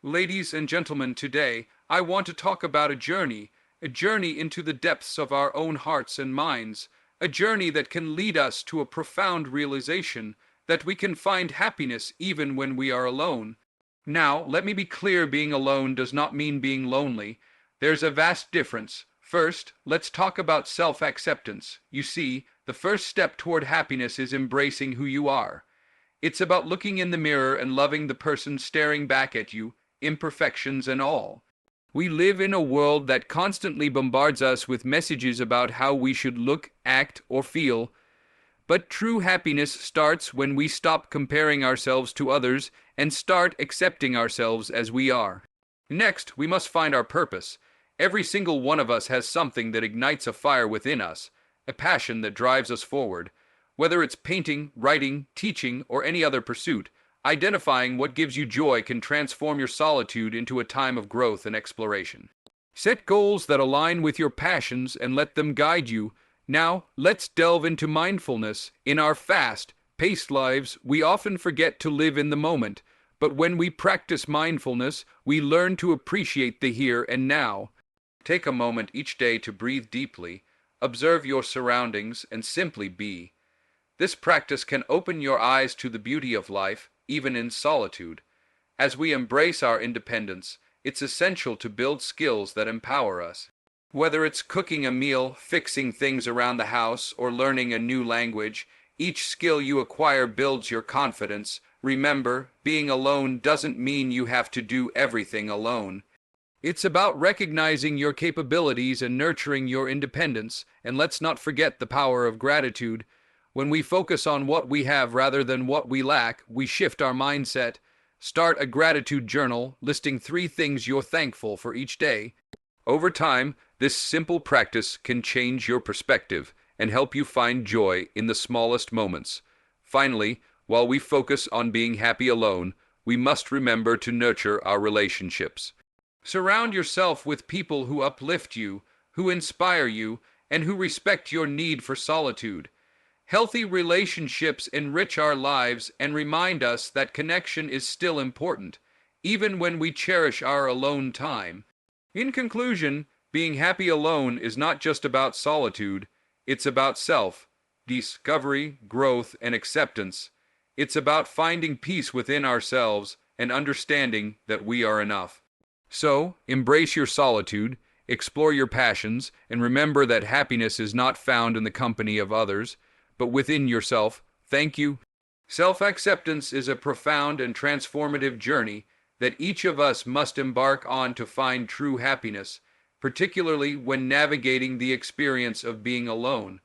Ladies and gentlemen, today I want to talk about a journey into the depths of our own hearts and minds, a journey that can lead us to a profound realization that we can find happiness even when we are alone. Now, let me be clear, being alone does not mean being lonely. There's a vast difference. First, let's talk about self-acceptance. You see, the first step toward happiness is embracing who you are. It's about looking in the mirror and loving the person staring back at you, imperfections and all. We live in a world that constantly bombards us with messages about how we should look, act, or feel, but true happiness starts when we stop comparing ourselves to others and start accepting ourselves as we are. Next, we must find our purpose. Every single one of us has something that ignites a fire within us, a passion that drives us forward. Whether it's painting, writing, teaching, or any other pursuit, identifying what gives you joy can transform your solitude into a time of growth and exploration. Set goals that align with your passions and let them guide you. Now, let's delve into mindfulness. In our fast-paced lives, we often forget to live in the moment, but when we practice mindfulness, we learn to appreciate the here and now. Take a moment each day to breathe deeply, observe your surroundings, and simply be. This practice can open your eyes to the beauty of life, even in solitude. As we embrace our independence, it's essential to build skills that empower us. Whether it's cooking a meal, fixing things around the house, or learning a new language, each skill you acquire builds your confidence. Remember, being alone doesn't mean you have to do everything alone. It's about recognizing your capabilities and nurturing your independence, and let's not forget the power of gratitude. When we focus on what we have rather than what we lack, we shift our mindset. Start a gratitude journal, listing 3 things you're thankful for each day. Over time, this simple practice can change your perspective and help you find joy in the smallest moments. Finally, while we focus on being happy alone, we must remember to nurture our relationships. Surround yourself with people who uplift you, who inspire you, and who respect your need for solitude. Healthy relationships enrich our lives and remind us that connection is still important, even when we cherish our alone time. In conclusion, being happy alone is not just about solitude, it's about self-discovery, growth, and acceptance. It's about finding peace within ourselves and understanding that we are enough. So, embrace your solitude, explore your passions, and remember that happiness is not found in the company of others, but within yourself. Thank you. Self-acceptance is a profound and transformative journey that each of us must embark on to find true happiness, particularly when navigating the experience of being alone.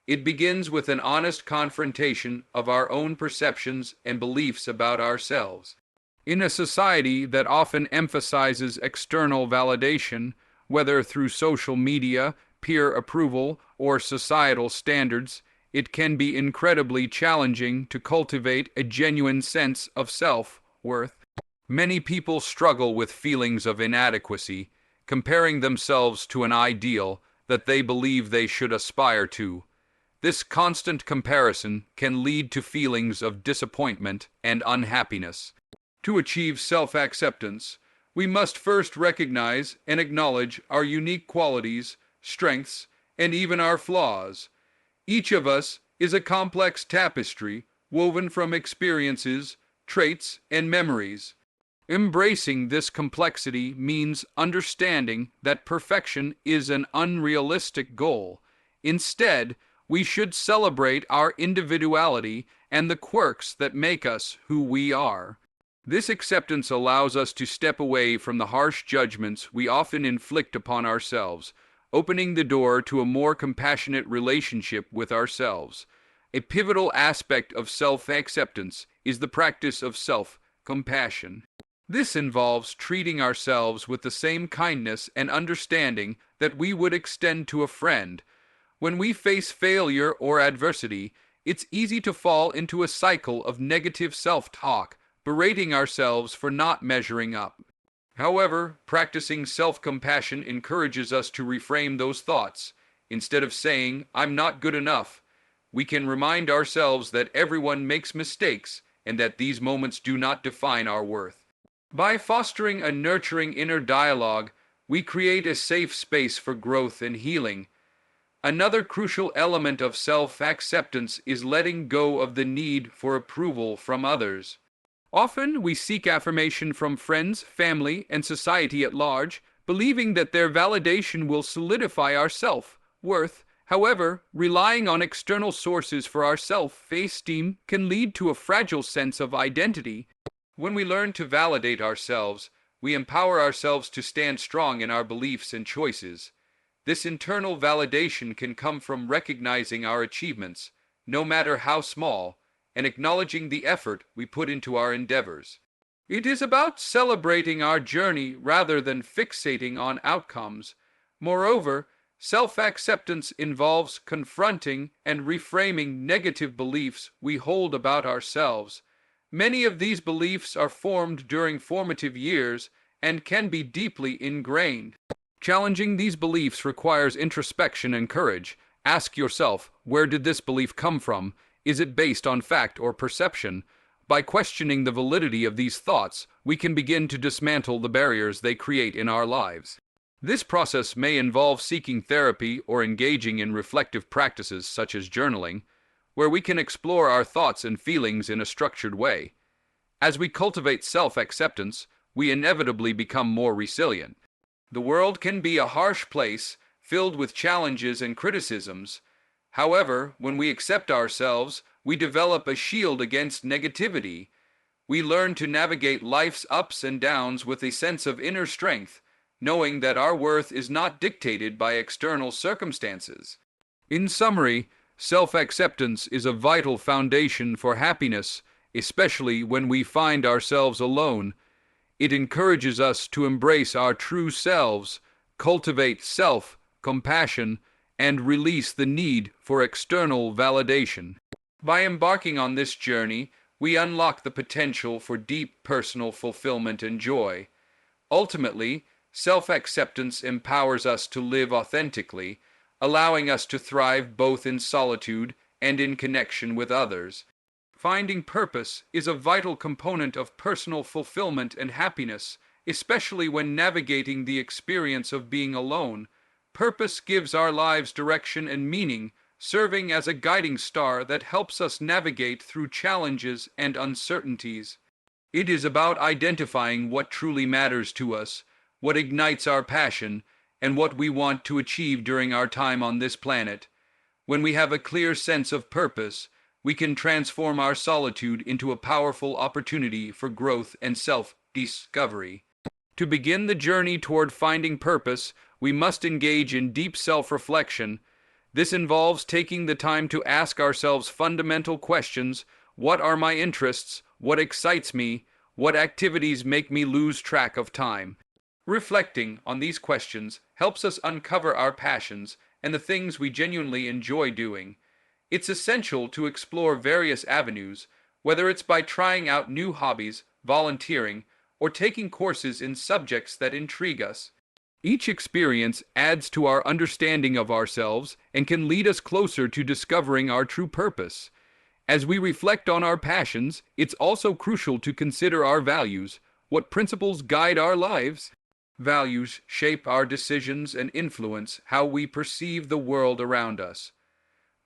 It begins with an honest confrontation of our own perceptions and beliefs about ourselves. In a society that often emphasizes external validation, whether through social media, peer approval, or societal standards, it can be incredibly challenging to cultivate a genuine sense of self-worth. Many people struggle with feelings of inadequacy, comparing themselves to an ideal that they believe they should aspire to. This constant comparison can lead to feelings of disappointment and unhappiness. To achieve self-acceptance, we must first recognize and acknowledge our unique qualities, strengths, and even our flaws. Each of us is a complex tapestry woven from experiences, traits, and memories. Embracing this complexity means understanding that perfection is an unrealistic goal. Instead, we should celebrate our individuality and the quirks that make us who we are. This acceptance allows us to step away from the harsh judgments we often inflict upon ourselves, opening the door to a more compassionate relationship with ourselves. A pivotal aspect of self-acceptance is the practice of self-compassion. This involves treating ourselves with the same kindness and understanding that we would extend to a friend. When we face failure or adversity, it's easy to fall into a cycle of negative self-talk, berating ourselves for not measuring up. However, practicing self-compassion encourages us to reframe those thoughts. Instead of saying, "I'm not good enough," we can remind ourselves that everyone makes mistakes and that these moments do not define our worth. By fostering a nurturing inner dialogue, we create a safe space for growth and healing. Another crucial element of self-acceptance is letting go of the need for approval from others. Often we seek affirmation from friends, family, and society at large, believing that their validation will solidify our self-worth. However, relying on external sources for our self-esteem can lead to a fragile sense of identity. When we learn to validate ourselves, we empower ourselves to stand strong in our beliefs and choices. This internal validation can come from recognizing our achievements, no matter how small, and acknowledging the effort we put into our endeavors. It is about celebrating our journey rather than fixating on outcomes. Moreover, self-acceptance involves confronting and reframing negative beliefs we hold about ourselves. Many of these beliefs are formed during formative years and can be deeply ingrained. Challenging these beliefs requires introspection and courage. Ask yourself, where did this belief come from? Is it based on fact or perception? By questioning the validity of these thoughts, we can begin to dismantle the barriers they create in our lives. This process may involve seeking therapy or engaging in reflective practices such as journaling, where we can explore our thoughts and feelings in a structured way. As we cultivate self-acceptance, we inevitably become more resilient. The world can be a harsh place, filled with challenges and criticisms. However, when we accept ourselves, we develop a shield against negativity. We learn to navigate life's ups and downs with a sense of inner strength, knowing that our worth is not dictated by external circumstances. In summary, self-acceptance is a vital foundation for happiness, especially when we find ourselves alone. It encourages us to embrace our true selves, cultivate self-compassion, and release the need for external validation. By embarking on this journey, we unlock the potential for deep personal fulfillment and joy. Ultimately, self-acceptance empowers us to live authentically, allowing us to thrive both in solitude and in connection with others. Finding purpose is a vital component of personal fulfillment and happiness, especially when navigating the experience of being alone. Purpose gives our lives direction and meaning, serving as a guiding star that helps us navigate through challenges and uncertainties. It is about identifying what truly matters to us, what ignites our passion, and what we want to achieve during our time on this planet. When we have a clear sense of purpose, we can transform our solitude into a powerful opportunity for growth and self-discovery. To begin the journey toward finding purpose, we must engage in deep self-reflection. This involves taking the time to ask ourselves fundamental questions: what are my interests? What excites me? What activities make me lose track of time? Reflecting on these questions helps us uncover our passions and the things we genuinely enjoy doing. It's essential to explore various avenues, whether it's by trying out new hobbies, volunteering, or taking courses in subjects that intrigue us. Each experience adds to our understanding of ourselves and can lead us closer to discovering our true purpose. As we reflect on our passions, it's also crucial to consider our values. What principles guide our lives? Values shape our decisions and influence how we perceive the world around us.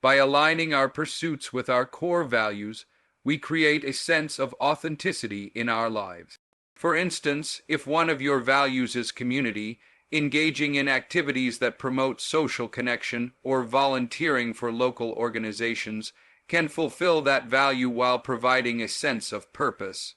By aligning our pursuits with our core values, we create a sense of authenticity in our lives. For instance, if one of your values is community, engaging in activities that promote social connection or volunteering for local organizations can fulfill that value while providing a sense of purpose.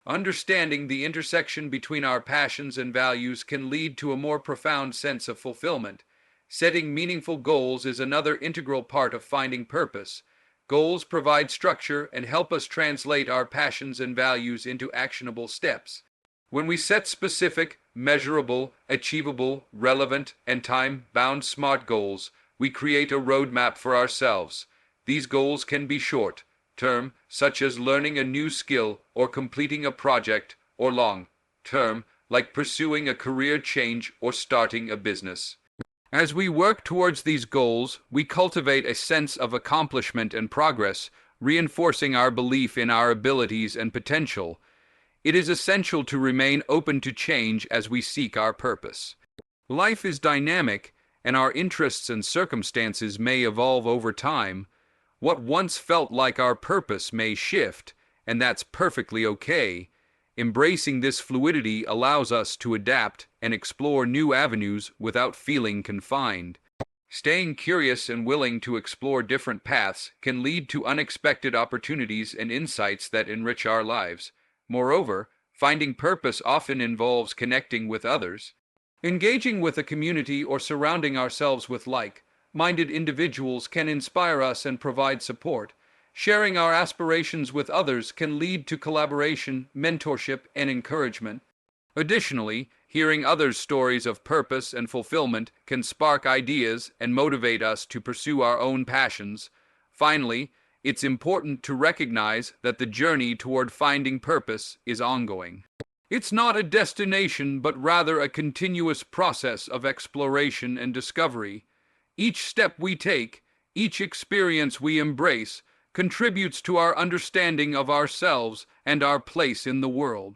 Understanding the intersection between our passions and values can lead to a more profound sense of fulfillment. Setting meaningful goals is another integral part of finding purpose. Goals provide structure and help us translate our passions and values into actionable steps. When we set specific, measurable, achievable, relevant, and time-bound SMART goals, we create a roadmap for ourselves. These goals can be short-term, such as learning a new skill or completing a project, or long-term, like pursuing a career change or starting a business. As we work towards these goals, we cultivate a sense of accomplishment and progress, reinforcing our belief in our abilities and potential. it is essential to remain open to change as we seek our purpose. Life is dynamic, and our interests and circumstances may evolve over time. What once felt like our purpose may shift, and that's perfectly okay. Embracing this fluidity allows us to adapt and explore new avenues without feeling confined. Staying curious and willing to explore different paths can lead to unexpected opportunities and insights that enrich our lives. Moreover, finding purpose often involves connecting with others. Engaging with a community or surrounding ourselves with like-minded individuals can inspire us and provide support. Sharing our aspirations with others can lead to collaboration, mentorship, and encouragement. Additionally, hearing others' stories of purpose and fulfillment can spark ideas and motivate us to pursue our own passions. Finally, it's important to recognize that the journey toward finding purpose is ongoing. It's not a destination, but rather a continuous process of exploration and discovery. Each step we take, each experience we embrace, contributes to our understanding of ourselves and our place in the world.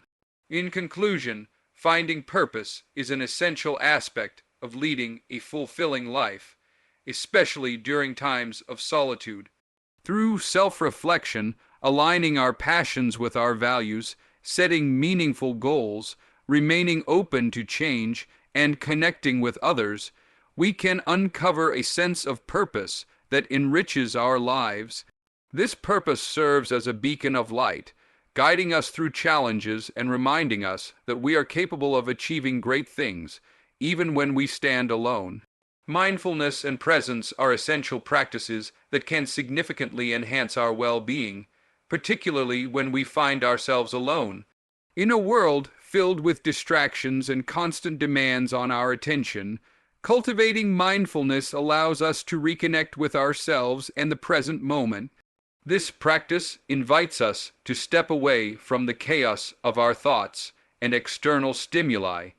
In conclusion, finding purpose is an essential aspect of leading a fulfilling life, especially during times of solitude. Through self-reflection, aligning our passions with our values, setting meaningful goals, remaining open to change, and connecting with others, we can uncover a sense of purpose that enriches our lives. This purpose serves as a beacon of light, guiding us through challenges and reminding us that we are capable of achieving great things, even when we stand alone. Mindfulness and presence are essential practices that can significantly enhance our well-being, particularly when we find ourselves alone. In a world filled with distractions and constant demands on our attention, cultivating mindfulness allows us to reconnect with ourselves and the present moment. This practice invites us to step away from the chaos of our thoughts and external stimuli,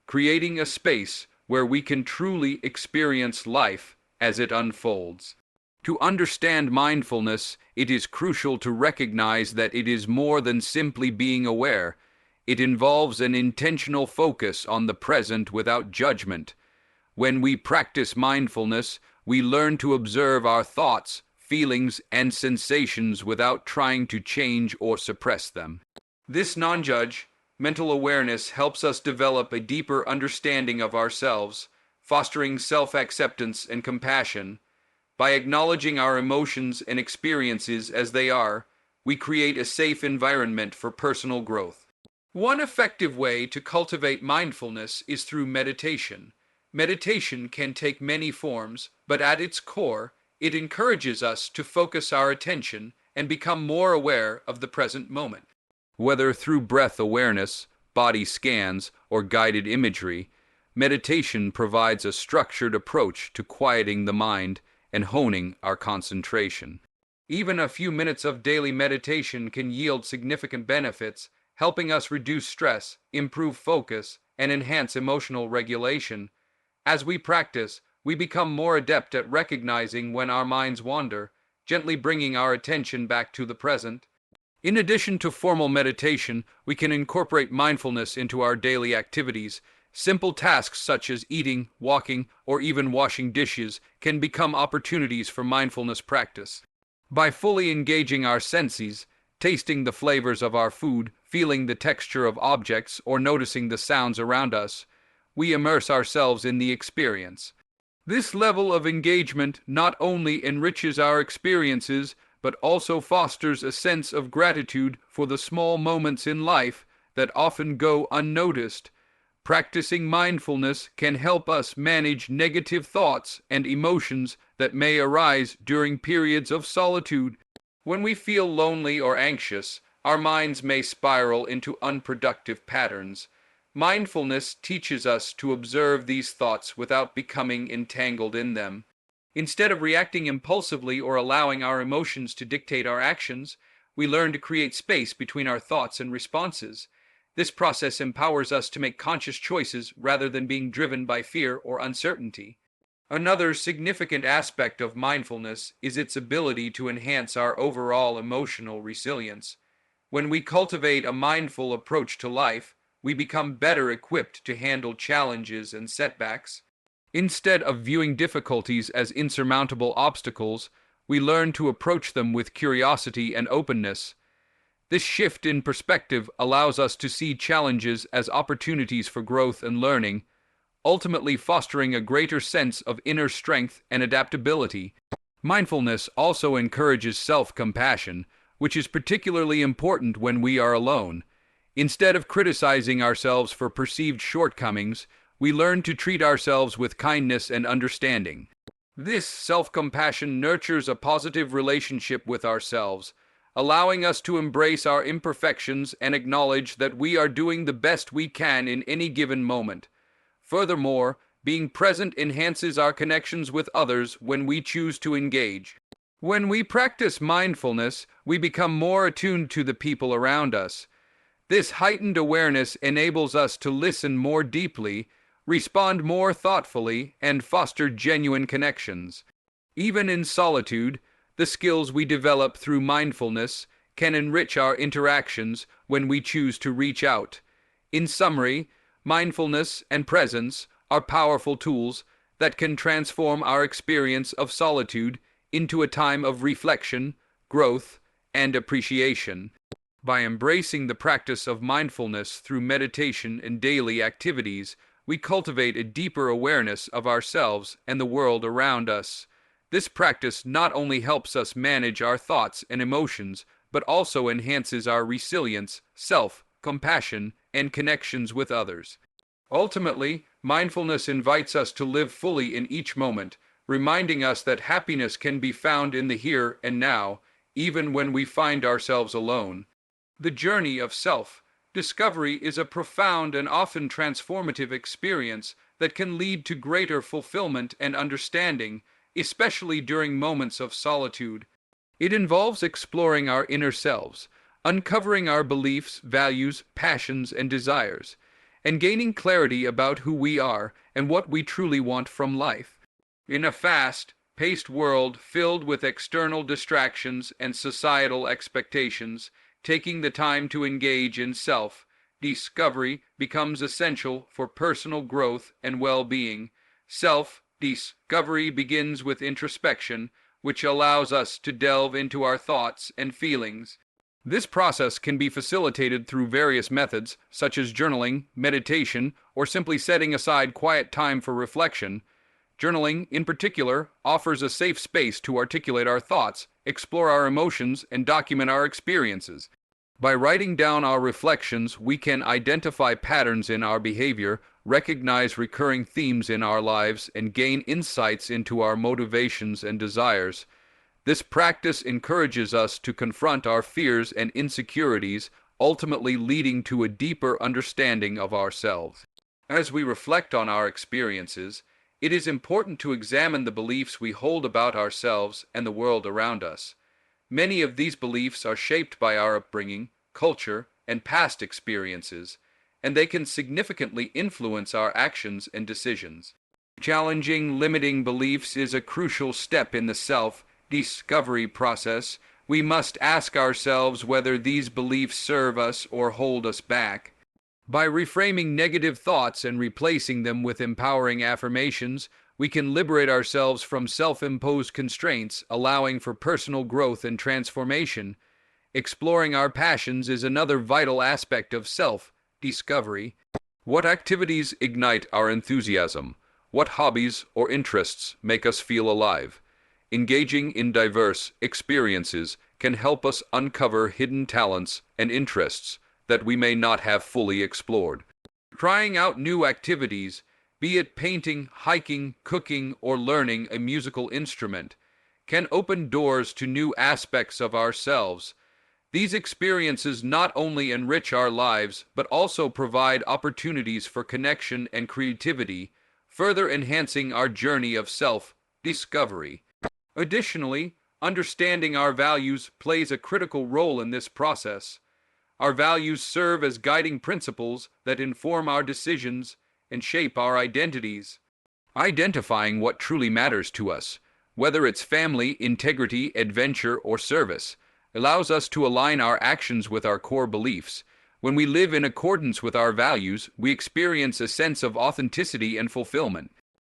creating a space where we can truly experience life as it unfolds. To understand mindfulness, it is crucial to recognize that it is more than simply being aware. It involves an intentional focus on the present without judgment. When we practice mindfulness, we learn to observe our thoughts, feelings, and sensations without trying to change or suppress them. This non-judge, mental awareness helps us develop a deeper understanding of ourselves, fostering self-acceptance and compassion. By acknowledging our emotions and experiences as they are, we create a safe environment for personal growth. One effective way to cultivate mindfulness is through meditation. Meditation can take many forms, but at its core, it encourages us to focus our attention and become more aware of the present moment. Whether through breath awareness, body scans, or guided imagery, meditation provides a structured approach to quieting the mind and honing our concentration. Even a few minutes of daily meditation can yield significant benefits, helping us reduce stress, improve focus, and enhance emotional regulation. As we practice, we become more adept at recognizing when our minds wander, gently bringing our attention back to the present. In addition to formal meditation, we can incorporate mindfulness into our daily activities. Simple tasks such as eating, walking, or even washing dishes can become opportunities for mindfulness practice. By fully engaging our senses, tasting the flavors of our food, feeling the texture of objects, or noticing the sounds around us, we immerse ourselves in the experience. This level of engagement not only enriches our experiences, but also fosters a sense of gratitude for the small moments in life that often go unnoticed. Practicing mindfulness can help us manage negative thoughts and emotions that may arise during periods of solitude. When we feel lonely or anxious, our minds may spiral into unproductive patterns. Mindfulness teaches us to observe these thoughts without becoming entangled in them. Instead of reacting impulsively or allowing our emotions to dictate our actions, we learn to create space between our thoughts and responses. This process empowers us to make conscious choices rather than being driven by fear or uncertainty. Another significant aspect of mindfulness is its ability to enhance our overall emotional resilience. When we cultivate a mindful approach to life, we become better equipped to handle challenges and setbacks. Instead of viewing difficulties as insurmountable obstacles, we learn to approach them with curiosity and openness. This shift in perspective allows us to see challenges as opportunities for growth and learning, ultimately fostering a greater sense of inner strength and adaptability. Mindfulness also encourages self-compassion, which is particularly important when we are alone. Instead of criticizing ourselves for perceived shortcomings, we learn to treat ourselves with kindness and understanding. This self-compassion nurtures a positive relationship with ourselves, allowing us to embrace our imperfections and acknowledge that we are doing the best we can in any given moment. Furthermore, being present enhances our connections with others when we choose to engage. When we practice mindfulness, we become more attuned to the people around us. This heightened awareness enables us to listen more deeply, respond more thoughtfully, and foster genuine connections. Even in solitude, the skills we develop through mindfulness can enrich our interactions when we choose to reach out. In summary, mindfulness and presence are powerful tools that can transform our experience of solitude into a time of reflection, growth, and appreciation. By embracing the practice of mindfulness through meditation and daily activities, we cultivate a deeper awareness of ourselves and the world around us. This practice not only helps us manage our thoughts and emotions, but also enhances our resilience, self-compassion, and connections with others. Ultimately, mindfulness invites us to live fully in each moment, reminding us that happiness can be found in the here and now, even when we find ourselves alone. The journey of self-discovery is a profound and often transformative experience that can lead to greater fulfillment and understanding, especially during moments of solitude. It involves exploring our inner selves, uncovering our beliefs, values, passions, and desires, and gaining clarity about who we are and what we truly want from life. In a fast-paced world filled with external distractions and societal expectations, taking the time to engage in self-discovery becomes essential for personal growth and well-being. Self-discovery begins with introspection, which allows us to delve into our thoughts and feelings. This process can be facilitated through various methods, such as journaling, meditation, or simply setting aside quiet time for reflection. Journaling, in particular, offers a safe space to articulate our thoughts, explore our emotions, and document our experiences. By writing down our reflections, we can identify patterns in our behavior, recognize recurring themes in our lives, and gain insights into our motivations and desires. This practice encourages us to confront our fears and insecurities, ultimately leading to a deeper understanding of ourselves. As we reflect on our experiences, it is important to examine the beliefs we hold about ourselves and the world around us. Many of these beliefs are shaped by our upbringing, culture, and past experiences, and they can significantly influence our actions and decisions. Challenging limiting beliefs is a crucial step in the self-discovery process. We must ask ourselves whether these beliefs serve us or hold us back. By reframing negative thoughts and replacing them with empowering affirmations, we can liberate ourselves from self-imposed constraints, allowing for personal growth and transformation. Exploring our passions is another vital aspect of self-discovery. What activities ignite our enthusiasm? What hobbies or interests make us feel alive? Engaging in diverse experiences can help us uncover hidden talents and interests that we may not have fully explored. Trying out new activities, be it painting, hiking, cooking, or learning a musical instrument, can open doors to new aspects of ourselves. These experiences not only enrich our lives, but also provide opportunities for connection and creativity, further enhancing our journey of self-discovery. Additionally, understanding our values plays a critical role in this process. Our values serve as guiding principles that inform our decisions and shape our identities. Identifying what truly matters to us, whether it's family, integrity, adventure, or service, allows us to align our actions with our core beliefs. When we live in accordance with our values, we experience a sense of authenticity and fulfillment.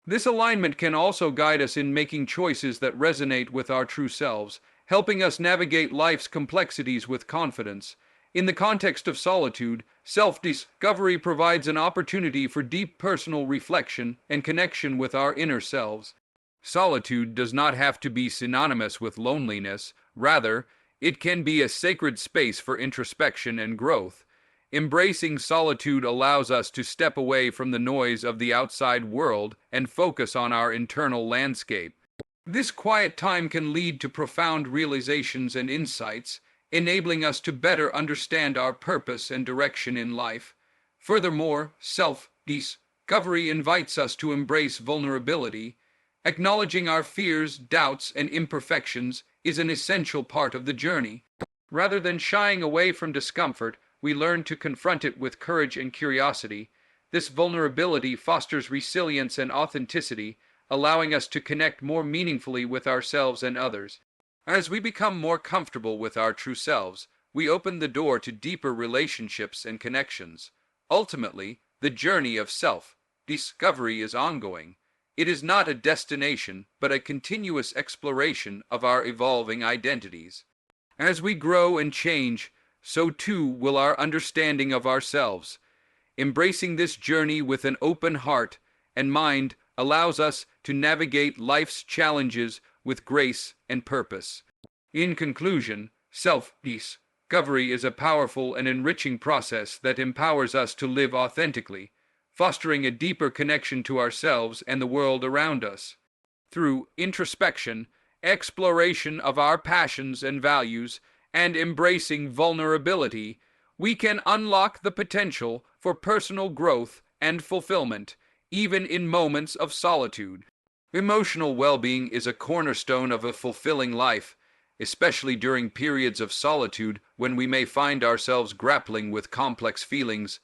This alignment can also guide us in making choices that resonate with our true selves, helping us navigate life's complexities with confidence. In the context of solitude, self-discovery provides an opportunity for deep personal reflection and connection with our inner selves. Solitude does not have to be synonymous with loneliness. Rather, it can be a sacred space for introspection and growth. Embracing solitude allows us to step away from the noise of the outside world and focus on our internal landscape. This quiet time can lead to profound realizations and insights, enabling us to better understand our purpose and direction in life. Furthermore, self-discovery invites us to embrace vulnerability. Acknowledging our fears, doubts, and imperfections is an essential part of the journey. Rather than shying away from discomfort, we learn to confront it with courage and curiosity. This vulnerability fosters resilience and authenticity, allowing us to connect more meaningfully with ourselves and others. As we become more comfortable with our true selves, we open the door to deeper relationships and connections. Ultimately, the journey of self-discovery is ongoing. It is not a destination, but a continuous exploration of our evolving identities. As we grow and change, so too will our understanding of ourselves. Embracing this journey with an open heart and mind allows us to navigate life's challenges with grace and purpose. In conclusion, self-discovery is a powerful and enriching process that empowers us to live authentically, fostering a deeper connection to ourselves and the world around us. Through introspection, exploration of our passions and values, and embracing vulnerability, we can unlock the potential for personal growth and fulfillment, even in moments of solitude. Emotional well-being is a cornerstone of a fulfilling life, especially during periods of solitude when we may find ourselves grappling with complex feelings.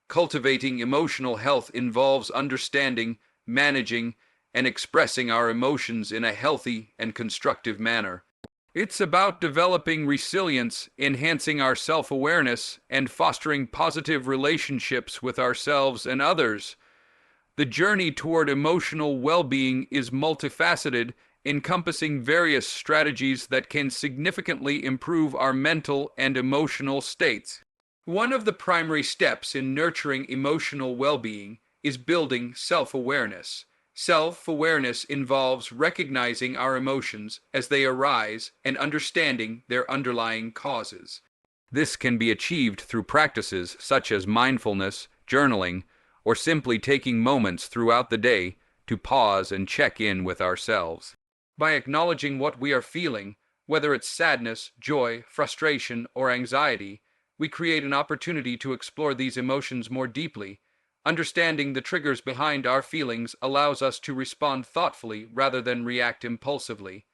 Cultivating emotional health involves understanding, managing, and expressing our emotions in a healthy and constructive manner. It's about developing resilience, enhancing our self-awareness, and fostering positive relationships with ourselves and others. The journey toward emotional well-being is multifaceted, encompassing various strategies that can significantly improve our mental and emotional states. One of the primary steps in nurturing emotional well-being is building self-awareness. Self-awareness involves recognizing our emotions as they arise and understanding their underlying causes. This can be achieved through practices such as mindfulness, journaling, or simply taking moments throughout the day to pause and check in with ourselves. By acknowledging what we are feeling, whether it's sadness, joy, frustration, or anxiety, we create an opportunity to explore these emotions more deeply. Understanding the triggers behind our feelings allows us to respond thoughtfully rather than react impulsively.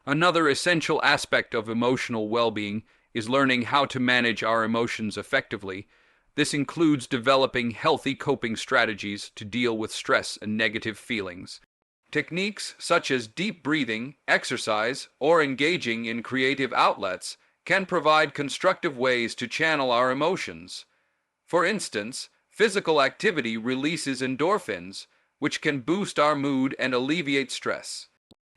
Another essential aspect of emotional well-being is learning how to manage our emotions effectively. This includes developing healthy coping strategies to deal with stress and negative feelings. Techniques such as deep breathing, exercise, or engaging in creative outlets can provide constructive ways to channel our emotions. For instance, physical activity releases endorphins, which can boost our mood and alleviate stress.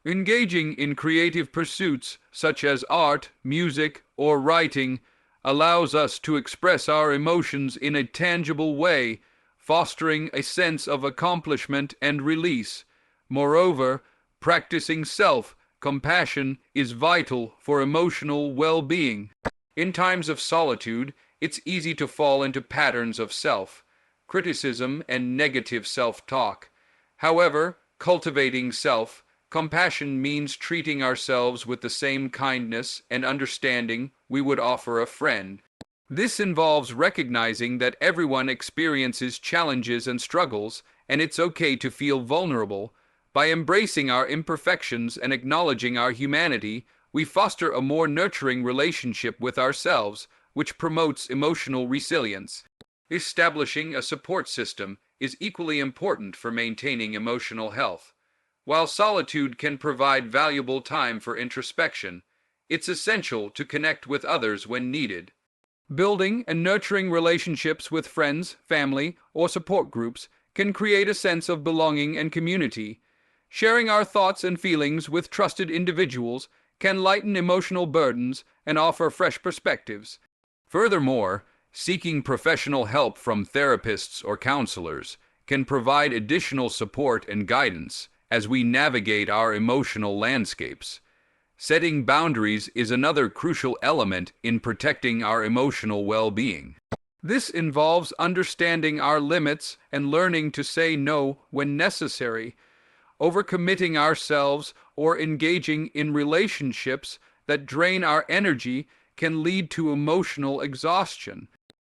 Engaging in creative pursuits such as art, music, or writing allows us to express our emotions in a tangible way, fostering a sense of accomplishment and release. Moreover, practicing self-compassion is vital for emotional well-being. In times of solitude, it's easy to fall into patterns of self-criticism and negative self-talk. However, cultivating self-compassion means treating ourselves with the same kindness and understanding we would offer a friend. This involves recognizing that everyone experiences challenges and struggles, and it's okay to feel vulnerable. By embracing our imperfections and acknowledging our humanity, we foster a more nurturing relationship with ourselves, which promotes emotional resilience. Establishing a support system is equally important for maintaining emotional health. While solitude can provide valuable time for introspection, it's essential to connect with others when needed. Building and nurturing relationships with friends, family, or support groups can create a sense of belonging and community. Sharing our thoughts and feelings with trusted individuals can lighten emotional burdens and offer fresh perspectives. Furthermore, seeking professional help from therapists or counselors can provide additional support and guidance as we navigate our emotional landscapes. Setting boundaries is another crucial element in protecting our emotional well-being. This involves understanding our limits and learning to say no when necessary. Overcommitting ourselves or engaging in relationships that drain our energy can lead to emotional exhaustion.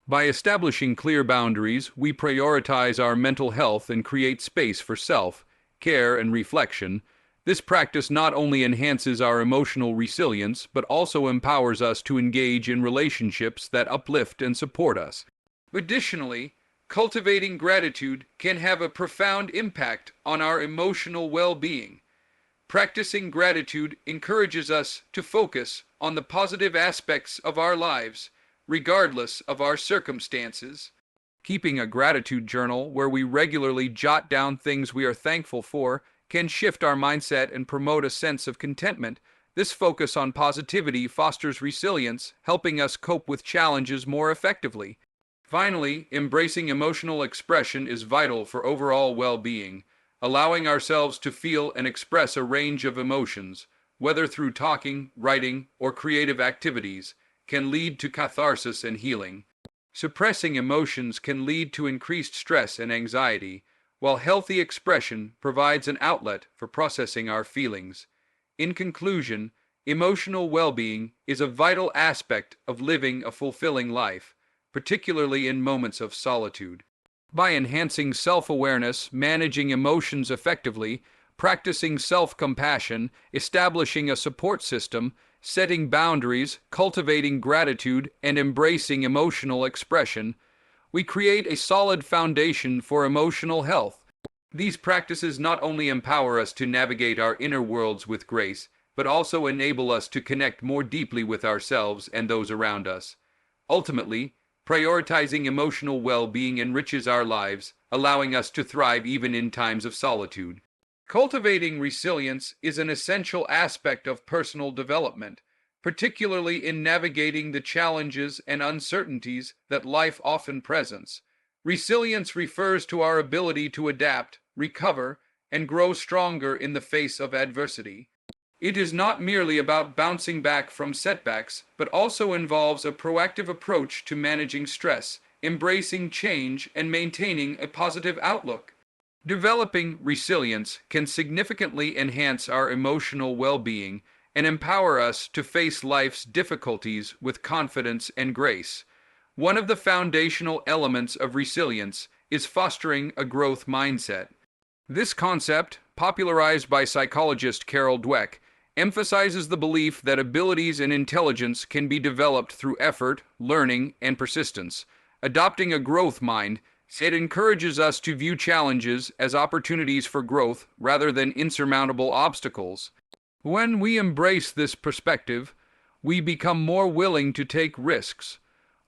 By establishing clear boundaries, we prioritize our mental health and create space for self-care and reflection. This practice not only enhances our emotional resilience, but also empowers us to engage in relationships that uplift and support us. Additionally, cultivating gratitude can have a profound impact on our emotional well-being. Practicing gratitude encourages us to focus on the positive aspects of our lives, regardless of our circumstances. Keeping a gratitude journal where we regularly jot down things we are thankful for can shift our mindset and promote a sense of contentment. This focus on positivity fosters resilience, helping us cope with challenges more effectively. Finally, embracing emotional expression is vital for overall well-being. Allowing ourselves to feel and express a range of emotions, whether through talking, writing, or creative activities, can lead to catharsis and healing. Suppressing emotions can lead to increased stress and anxiety, while healthy expression provides an outlet for processing our feelings. In conclusion, emotional well-being is a vital aspect of living a fulfilling life, particularly in moments of solitude. By enhancing self-awareness, managing emotions effectively, practicing self-compassion, establishing a support system, setting boundaries, cultivating gratitude, and embracing emotional expression, we create a solid foundation for emotional health. These practices not only empower us to navigate our inner worlds with grace, but also enable us to connect more deeply with ourselves and those around us. Ultimately, prioritizing emotional well-being enriches our lives, allowing us to thrive even in times of solitude. Cultivating resilience is an essential aspect of personal development, particularly in navigating the challenges and uncertainties that life often presents. Resilience refers to our ability to adapt, recover, and grow stronger in the face of adversity. It is not merely about bouncing back from setbacks, but also involves a proactive approach to managing stress, embracing change, and maintaining a positive outlook. Developing resilience can significantly enhance our emotional well-being and empower us to face life's difficulties with confidence and grace. One of the foundational elements of resilience is fostering a growth mindset. This concept, popularized by psychologist Carol Dweck, emphasizes the belief that abilities and intelligence can be developed through effort, learning, and persistence. Adopting a growth mindset encourages us to view challenges as opportunities for growth rather than insurmountable obstacles. When we embrace this perspective, we become more willing to take risks,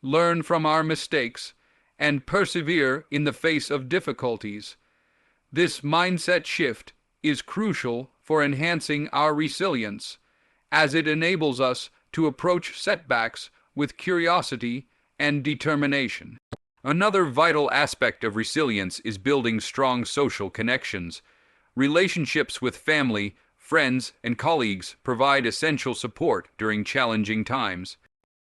learn from our mistakes, and persevere in the face of difficulties. This mindset shift is crucial for enhancing our resilience, as it enables us to approach setbacks with curiosity and determination. Another vital aspect of resilience is building strong social connections. Relationships with family, friends, and colleagues provide essential support during challenging times.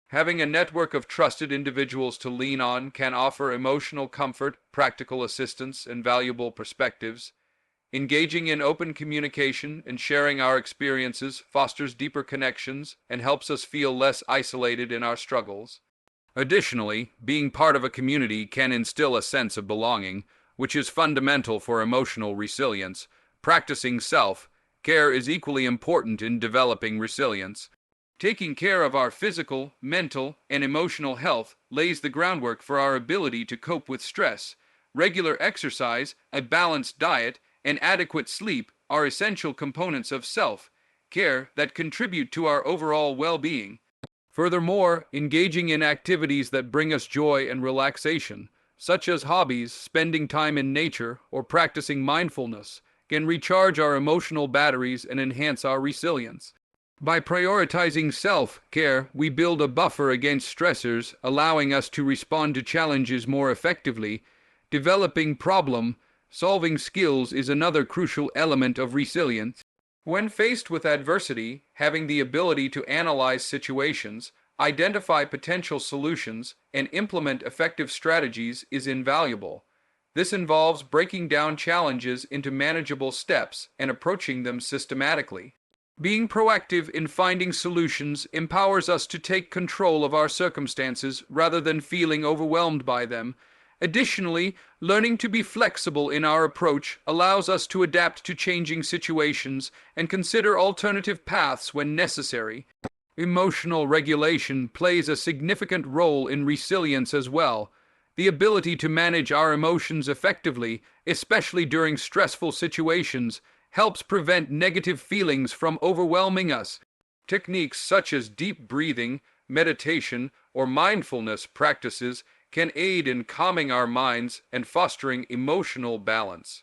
Having a network of trusted individuals to lean on can offer emotional comfort, practical assistance, and valuable perspectives. Engaging in open communication and sharing our experiences fosters deeper connections and helps us feel less isolated in our struggles. Additionally, being part of a community can instill a sense of belonging, which is fundamental for emotional resilience. Practicing self-care is equally important in developing resilience. Taking care of our physical, mental, and emotional health lays the groundwork for our ability to cope with stress. Regular exercise, a balanced diet, and adequate sleep are essential components of self-care. care that contribute to our overall well-being. Furthermore, engaging in activities that bring us joy and relaxation, such as hobbies, spending time in nature, or practicing mindfulness, can recharge our emotional batteries and enhance our resilience. By prioritizing self-care, we build a buffer against stressors, allowing us to respond to challenges more effectively. Developing problem-solving skills is another crucial element of resilience. When faced with adversity, having the ability to analyze situations, identify potential solutions, and implement effective strategies is invaluable. This involves breaking down challenges into manageable steps and approaching them systematically. Being proactive in finding solutions empowers us to take control of our circumstances rather than feeling overwhelmed by them. Additionally, learning to be flexible in our approach allows us to adapt to changing situations and consider alternative paths when necessary. Emotional regulation plays a significant role in resilience as well. The ability to manage our emotions effectively, especially during stressful situations, helps prevent negative feelings from overwhelming us. Techniques such as deep breathing, meditation, or mindfulness practices can aid in calming our minds and fostering emotional balance.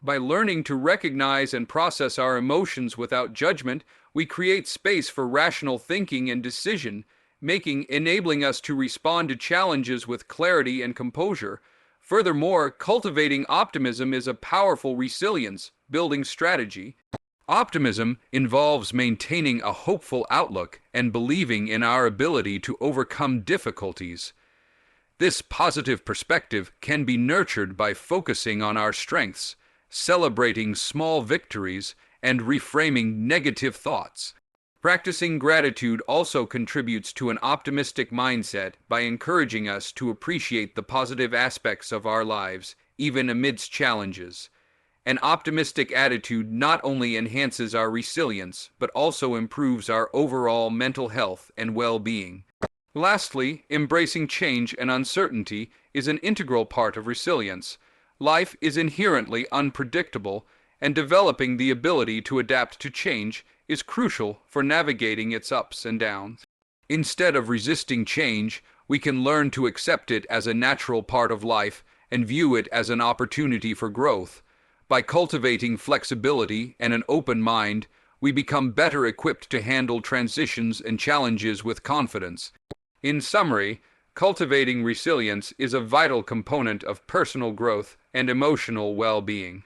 By learning to recognize and process our emotions without judgment, we create space for rational thinking and decision making, enabling us to respond to challenges with clarity and composure. Furthermore, cultivating optimism is a powerful resilience building strategy. Optimism involves maintaining a hopeful outlook and believing in our ability to overcome difficulties. This positive perspective can be nurtured by focusing on our strengths, celebrating small victories, and reframing negative thoughts. Practicing gratitude also contributes to an optimistic mindset by encouraging us to appreciate the positive aspects of our lives, even amidst challenges. An optimistic attitude not only enhances our resilience, but also improves our overall mental health and well-being. Lastly, embracing change and uncertainty is an integral part of resilience. Life is inherently unpredictable, and developing the ability to adapt to change is crucial for navigating its ups and downs. Instead of resisting change, we can learn to accept it as a natural part of life and view it as an opportunity for growth. By cultivating flexibility and an open mind, we become better equipped to handle transitions and challenges with confidence. In summary, cultivating resilience is a vital component of personal growth and emotional well-being.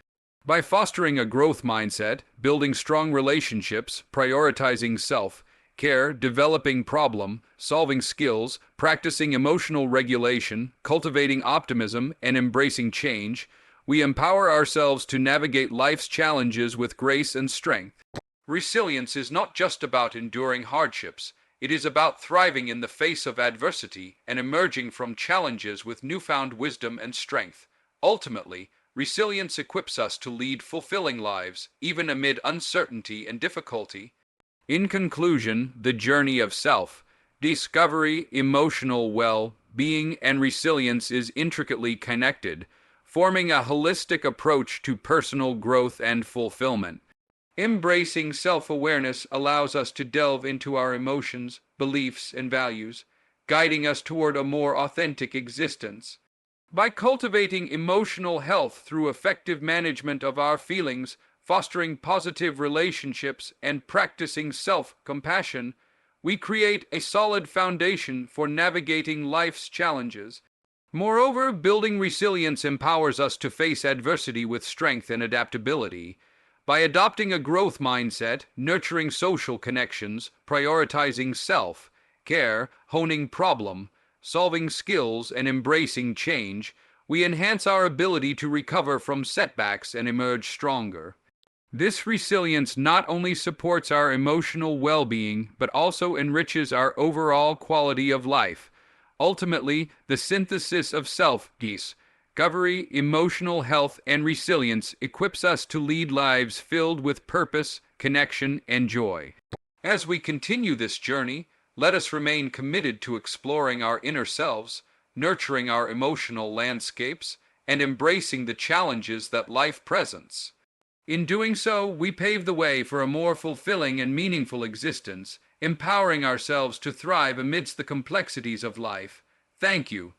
By fostering a growth mindset, building strong relationships, prioritizing self-care, developing problem-solving skills, practicing emotional regulation, cultivating optimism, and embracing change, we empower ourselves to navigate life's challenges with grace and strength. Resilience is not just about enduring hardships. It is about thriving in the face of adversity and emerging from challenges with newfound wisdom and strength. Ultimately, resilience equips us to lead fulfilling lives, even amid uncertainty and difficulty. In conclusion, the journey of self-discovery, emotional well-being, and resilience is intricately connected, forming a holistic approach to personal growth and fulfillment. Embracing self-awareness allows us to delve into our emotions, beliefs, and values, guiding us toward a more authentic existence. By cultivating emotional health through effective management of our feelings, fostering positive relationships, and practicing self-compassion, we create a solid foundation for navigating life's challenges. Moreover, building resilience empowers us to face adversity with strength and adaptability. By adopting a growth mindset, nurturing social connections, prioritizing self-care, honing problem-solving skills, and embracing change, we enhance our ability to recover from setbacks and emerge stronger. This resilience not only supports our emotional well-being, but also enriches our overall quality of life. Ultimately, the synthesis of self-discovery, emotional health, and resilience equips us to lead lives filled with purpose, connection, and joy. As we continue this journey, let us remain committed to exploring our inner selves, nurturing our emotional landscapes, and embracing the challenges that life presents. In doing so, we pave the way for a more fulfilling and meaningful existence, empowering ourselves to thrive amidst the complexities of life. Thank you.